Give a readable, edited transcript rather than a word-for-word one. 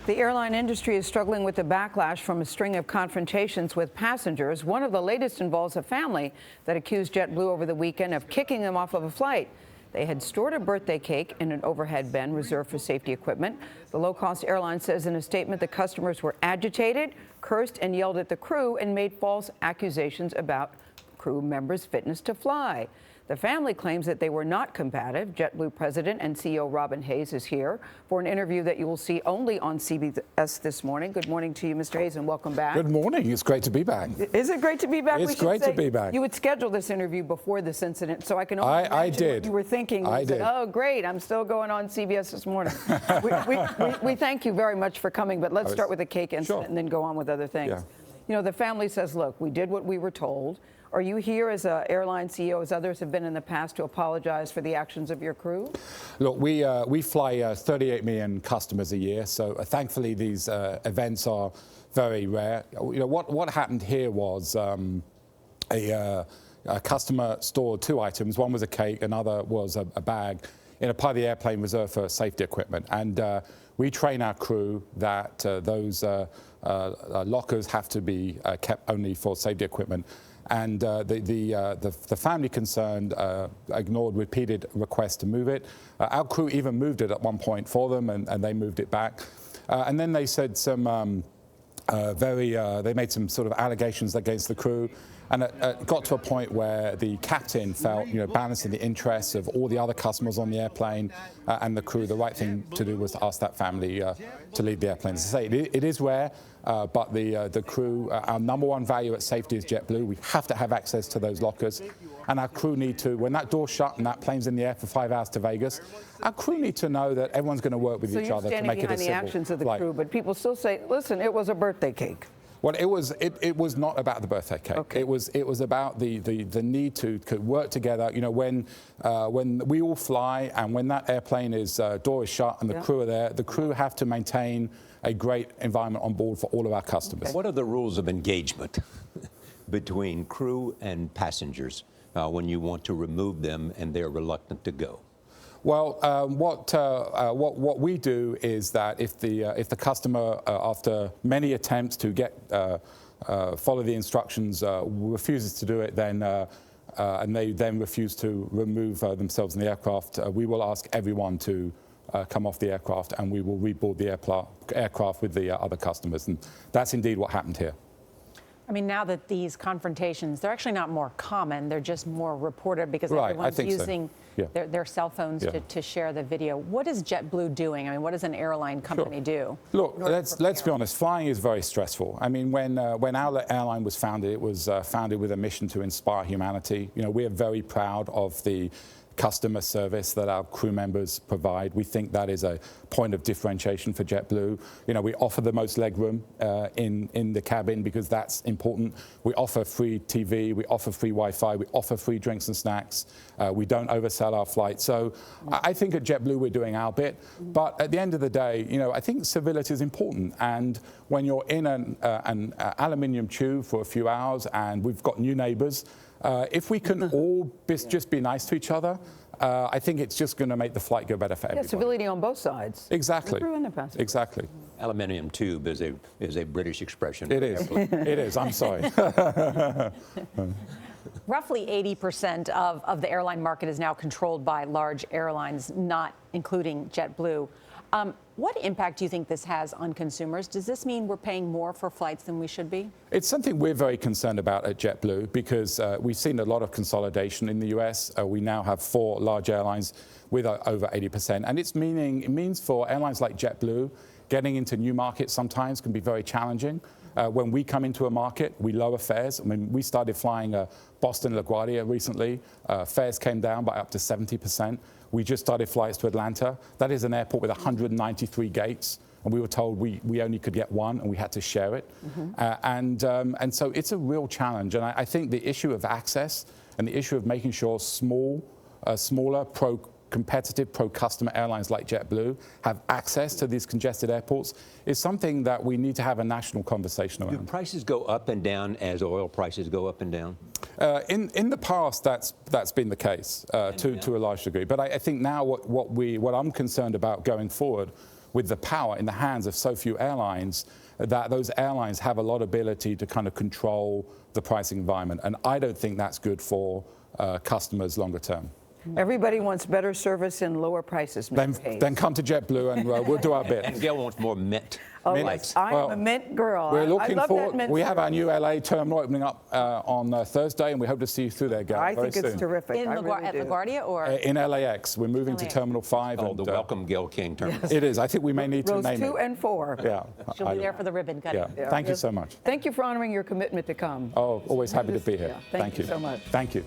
The airline industry is struggling with the backlash from a string of confrontations with passengers. One of the latest involves a family that accused JetBlue over the weekend of kicking them off of a flight. They had stored a birthday cake in an overhead bin reserved for safety equipment. The low-cost airline says in a statement the customers were agitated, cursed and yelled at the crew, and made false accusations about crew members' fitness to fly. The family claims that they were not combative. JetBlue President and CEO Robin Hayes is here for an interview that you will see only on CBS This Morning. Good morning to you, Mr. Hayes, and welcome back. Good morning. It's great to be back. Is it great to be back? It's great to be back. You would schedule this interview before this incident, so I can only imagine what you were thinking. I did. Oh, great. I'm still going on CBS This Morning. we thank you very much for coming, but let's start with the cake incident and then go on with other things. Yeah. You know, the family says, look, we did what we were told. Are you here as an airline CEO, as others have been in the past, to apologize for the actions of your crew? Look, we fly 38 million customers a year, so thankfully these events are very rare. You know, what happened here was a customer stored two items. One was a cake, another was a bag in a part of the airplane reserved for safety equipment. And we train our crew that those lockers have to be kept only for safety equipment. And the family concerned ignored repeated requests to move it. Our crew even moved it at one point for them, and they moved it back. And then they said some they made some sort of allegations against the crew, and it got to a point where the captain felt, you know, balancing the interests of all the other customers on the airplane and the crew, the right thing to do was to ask that family to leave the airplane. As I say, it is rare, but the crew, our number one value at safety is JetBlue. We have to have access to those lockers, and our crew need to, when that door's shut and that plane's in the air for 5 hours to Vegas, our crew need to know that everyone's going to work with each other to make it a civil flight. So you're standing behind the actions of the crew, but people still say, listen, it was a birthday cake. Well, it was not about the birthday cake. Okay. It was about the need to work together. You know, when we all fly and when that airplane door is shut and the crew are there, the crew have to maintain a great environment on board for all of our customers. Okay. What are the rules of engagement between crew and passengers when you want to remove them and they're reluctant to go? Well, what we do is that if the customer, after many attempts to follow the instructions, refuses to do it, then and they then refuse to remove themselves in the aircraft, we will ask everyone to come off the aircraft, and we will reboard the aircraft with the other customers, and that's indeed what happened here. I mean, now that these confrontations, they're actually not more common, they're just more reported because everyone's using their cell phones to share the video. What is JetBlue doing? I mean, what does an airline company do? Look, let's be honest, flying is very stressful. I mean, when our airline was founded, it was founded with a mission to inspire humanity. You know, we are very proud of the customer service that our crew members provide. We think that is a point of differentiation for JetBlue. You know, we offer the most legroom in the cabin because that's important. We offer free TV, we offer free Wi-Fi, we offer free drinks and snacks. We don't oversell our flights. So I think at JetBlue we're doing our bit. But at the end of the day, you know, I think civility is important. And when you're in an aluminium tube for a few hours and we've got new neighbors, if we can all just be nice to each other, I think it's just going to make the flight go better for everybody. Yeah, civility on both sides. Exactly. The crew and the passengers. Exactly. Aluminium tube is a British expression. It is. It is. I'm sorry. Roughly 80% of the airline market is now controlled by large airlines, not including JetBlue. What impact do you think this has on consumers? Does this mean we're paying more for flights than we should be? It's something we're very concerned about at JetBlue because we've seen a lot of consolidation in the US. We now have 4 large airlines with over 80%. And it means for airlines like JetBlue, getting into new markets sometimes can be very challenging. When we come into a market, we lower fares. I mean, we started flying Boston LaGuardia recently. Fares came down by up to 70%. We just started flights to Atlanta. That is an airport with 193 gates, and we were told we only could get one, and we had to share it. And so it's a real challenge. And I think the issue of access and the issue of making sure smaller, competitive, pro-customer airlines like JetBlue have access to these congested airports is something that we need to have a national conversation around. Do prices go up and down as oil prices go up and down? In the past, that's been the case to a large degree. But I think now what I'm concerned about going forward with the power in the hands of so few airlines, that those airlines have a lot of ability to kind of control the pricing environment. And I don't think that's good for customers longer term. Everybody wants better service and lower prices, Mr. Hayes. Then come to JetBlue and we'll do our bit. And Gayle wants more mint. Oh, flights. I'm a mint girl. We're I looking love forward. that mint We have our service. new LA terminal opening up on Thursday, and we hope to see you through there, Gayle, I very think it's soon. terrific. In I really at do. LaGuardia or? In LAX, we're moving to LAX. Terminal 5. Oh, and, the welcome Gayle King terminal. It is. I think we may need to Rows name 2 it. and 4. Yeah. She'll be there for the ribbon cutting. Yeah. Thank you so much. Thank you for honoring your commitment to come. Oh, always happy to be here. Yeah, thank you so much. Thank you.